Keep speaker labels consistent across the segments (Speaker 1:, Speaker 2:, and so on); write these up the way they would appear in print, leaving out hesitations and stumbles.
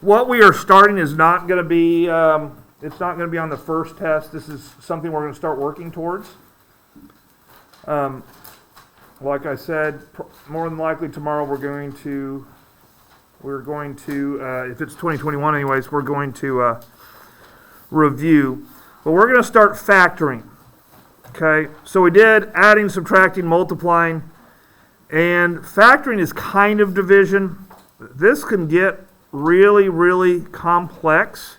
Speaker 1: What we are starting is not going to be, it's not going to be on the first test. This is something we're going to start working towards. Like I said, more than likely tomorrow we're going to, if it's 2021 anyways, we're going to review. But we're going to start factoring. Okay, so we did adding, subtracting, multiplying, and factoring is kind of division. This can get really, really complex.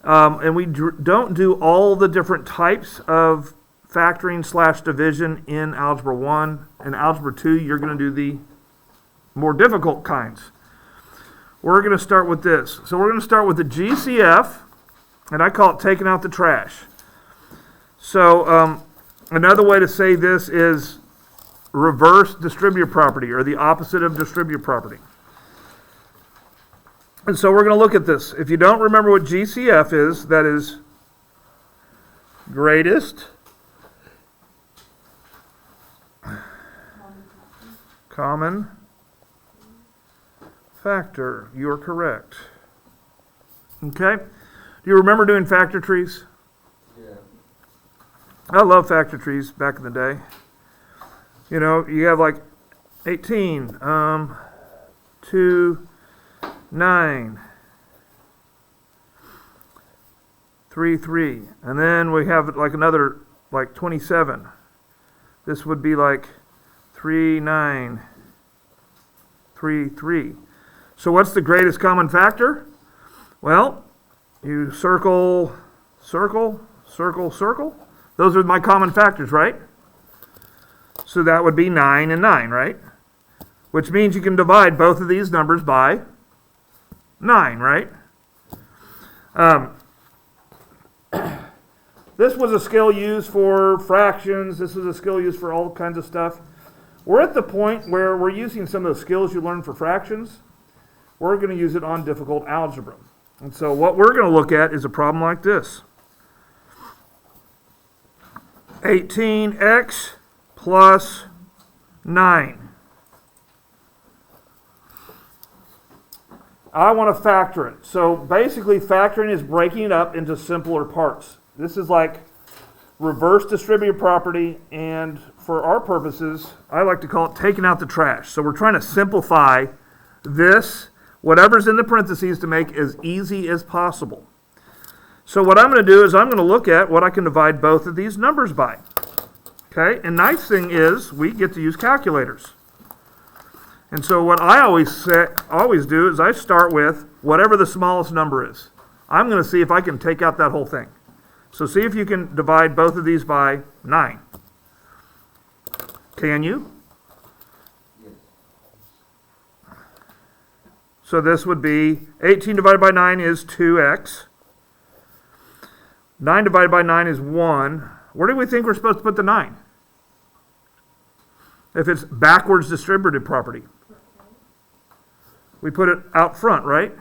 Speaker 1: And we don't do all the different types of factoring / division in Algebra 1. In Algebra 2, you're going to do the more difficult kinds. We're going to start with this. So we're going to start with the GCF, and I call it taking out the trash. So another way to say this is reverse distributive property, or the opposite of distributive property. And so we're going to look at this. If you don't remember what GCF is, that is greatest common factor. You are correct. Okay? Do you remember doing factor trees?
Speaker 2: Yeah.
Speaker 1: I love factor trees back in the day. You know, you have like 18, 2, 9, 3, 3. And then we have like another, like 27. This would be like 3, 9, 3, 3. So what's the greatest common factor? Well, you circle, circle, circle, circle. Those are my common factors, right? So that would be 9 and 9, right? Which means you can divide both of these numbers by 9, right? This was a skill used for fractions. This was a skill used for all kinds of stuff. We're at the point where we're using some of the skills you learned for fractions. We're going to use it on difficult algebra. And so what we're going to look at is a problem like this. 18x plus 9. I want to factor it. So basically factoring is breaking it up into simpler parts. This is like reverse distributive property, and for our purposes, I like to call it taking out the trash. So we're trying to simplify this, whatever's in the parentheses, to make as easy as possible. So what I'm going to do is I'm going to look at what I can divide both of these numbers by. Okay, and nice thing is we get to use calculators. And so what I always do is I start with whatever the smallest number is. I'm going to see if I can take out that whole thing. So see if you can divide both of these by 9. Can you?
Speaker 2: Yes.
Speaker 1: So this would be 18 divided by 9 is 2x. 9 divided by 9 is 1. Where do we think we're supposed to put the 9? If it's backwards distributive property. We put it out front, right?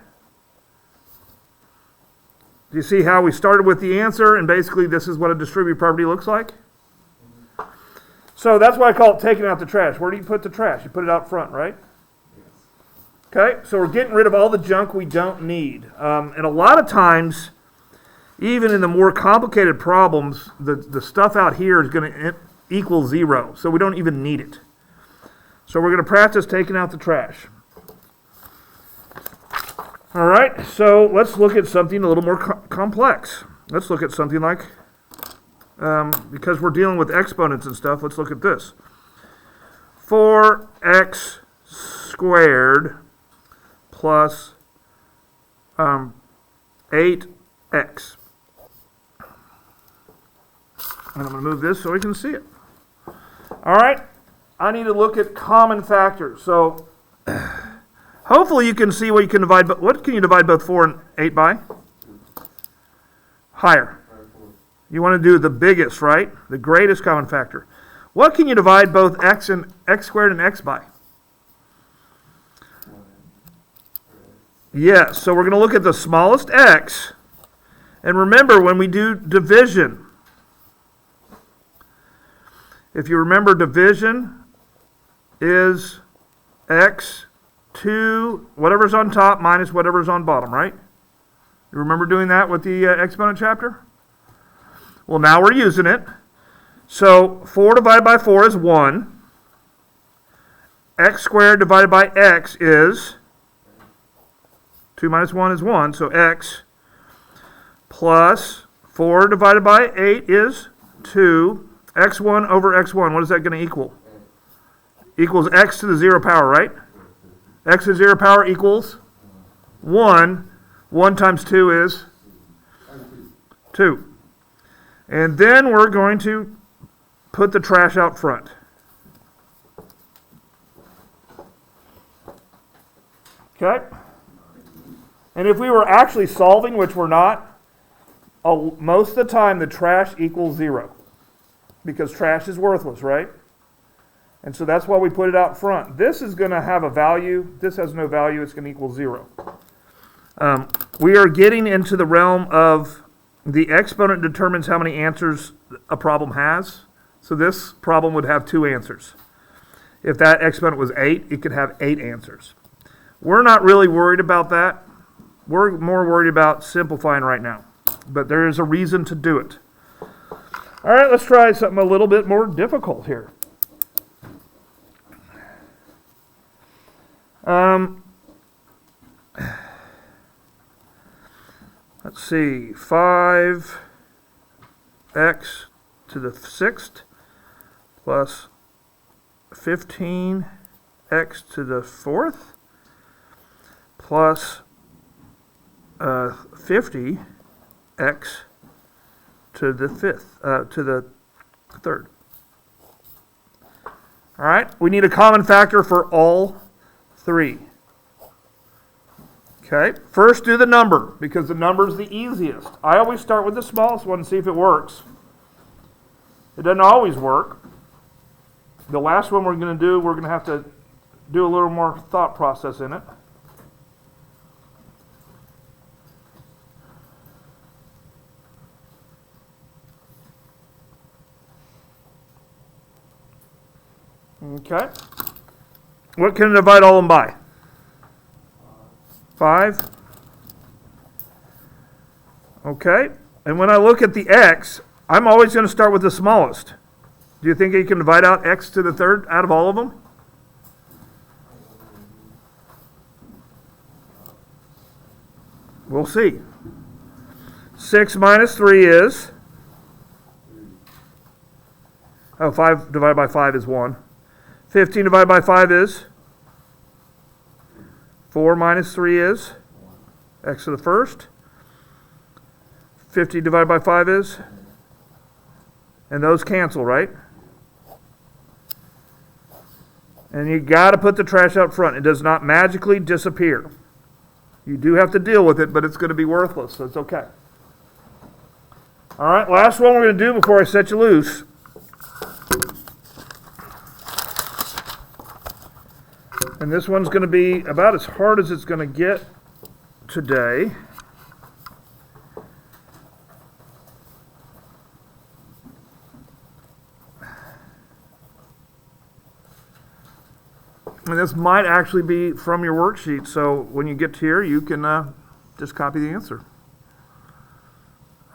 Speaker 1: Do you see how we started with the answer, and basically this is what a distributive property looks like? So that's why I call it taking out the trash. Where do you put the trash? You put it out front, right? Okay, so we're getting rid of all the junk we don't need. And a lot of times, even in the more complicated problems, the stuff out here is going to equal 0, so we don't even need it. So we're going to practice taking out the trash. All right, so let's look at something a little more complex. Let's look at something like, because we're dealing with exponents and stuff, let's look at this. 4x squared plus 8x. And I'm going to move this so we can see it. All right, I need to look at common factors. So hopefully you can see what you can divide. But what can you divide both 4 and 8 by? Higher. You want to do the biggest, right? The greatest common factor. What can you divide both x squared and x by? Yes, so we're going to look at the smallest x. And remember, when we do division, if you remember, division is x 2, whatever's on top minus whatever's on bottom, right? You remember doing that with the exponent chapter? Well, now we're using it. So 4 divided by 4 is 1. X squared divided by x is 2 minus 1 is 1, so x plus 4 divided by 8 is 2. X1 over x1, what is that going to equal? Equals x to the 0 power, right? X to the 0 power equals 1. 1 times 2 is 2. And then we're going to put the trash out front. Okay? And if we were actually solving, which we're not, most of the time the trash equals 0. Because trash is worthless, right? And so that's why we put it out front. This is going to have a value. This has no value. It's going to equal 0. We are getting into the realm of the exponent determines how many answers a problem has. So this problem would have 2 answers. If that exponent was 8, it could have 8 answers. We're not really worried about that. We're more worried about simplifying right now. But there is a reason to do it. All right, let's try something a little bit more difficult here. Let's see, 5x to the 6th plus 15x to the 4th plus 50x to the 5th, to the 3rd. All right, we need a common factor for all 3. Okay, first do the number, because the number is the easiest. I always start with the smallest one and see if it works. It doesn't always work. The last one we're going to do, we're going to have to do a little more thought process in it. Okay. What can I divide all of them by? 5. Okay. And when I look at the x, I'm always going to start with the smallest. Do you think you can divide out x to the 3rd out of all of them? We'll see. 6 minus 3 is? 5 divided by 5 is 1. 15 divided by 5 is? 4 minus 3 is? X to the 1st. 50 divided by 5 is? And those cancel, right? And you got to put the trash out front. It does not magically disappear. You do have to deal with it, but it's going to be worthless, so it's okay. All right, last one we're going to do before I set you loose. And this one's going to be about as hard as it's going to get today. And this might actually be from your worksheet, so when you get to here, you can just copy the answer.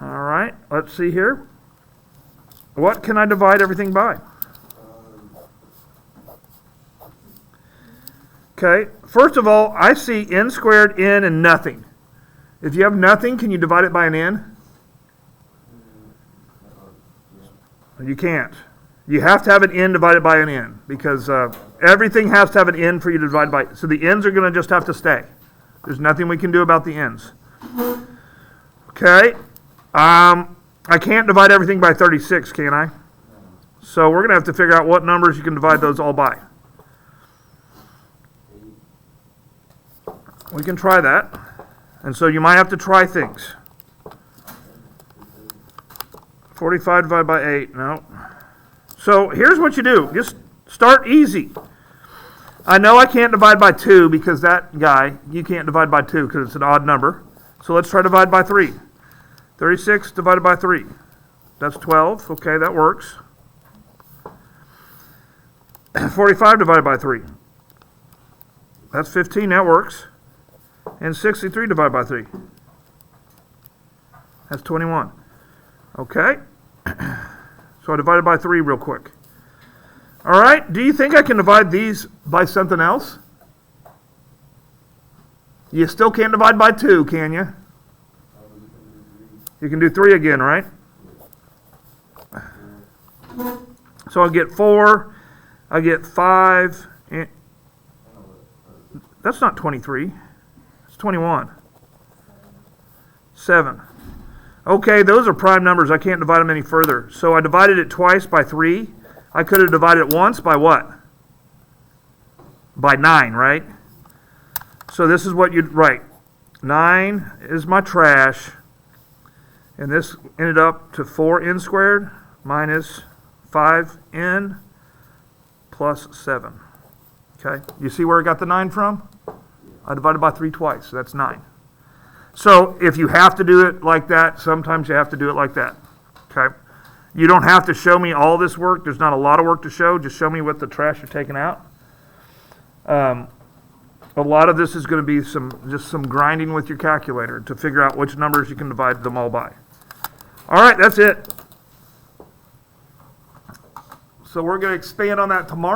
Speaker 1: All right, let's see here. What can I divide everything by? Okay, first of all, I see n squared, n, and nothing. If you have nothing, can you divide it by an n? You can't. You have to have an n divided by an n, because everything has to have an n for you to divide by. So the n's are going to just have to stay. There's nothing we can do about the n's. Okay, I can't divide everything by 36, can I? So we're going to have to figure out what numbers you can divide those all by. We can try that. And so you might have to try things. 45 divided by 8. No. So here's what you do. Just start easy. I know I can't divide by 2 because that guy, you can't divide by 2 because it's an odd number. So let's try to divide by 3. 36 divided by 3. That's 12. Okay, that works. 45 divided by 3. That's 15, that works. And 63 divided by 3. That's 21. Okay. So I divided by 3 real quick. All right, do you think I can divide these by something else? You still can't divide by 2, can you? You can do 3 again, right? So I get 4, I get 5, and that's not 23, it's 21. 7. Okay, those are prime numbers, I can't divide them any further. So I divided it twice by 3. I could have divided it once by what? By 9, right? So this is what you'd write. 9 is my trash, and this ended up to 4n squared minus 5n plus 7. Okay, you see where I got the 9 from? I divided by 3 twice, so that's 9. So if you have to do it like that, sometimes you have to do it like that. Okay, you don't have to show me all this work. There's not a lot of work to show. Just show me what the trash you're taking out. A lot of this is going to be just some grinding with your calculator to figure out which numbers you can divide them all by. All right, that's it. So we're going to expand on that tomorrow.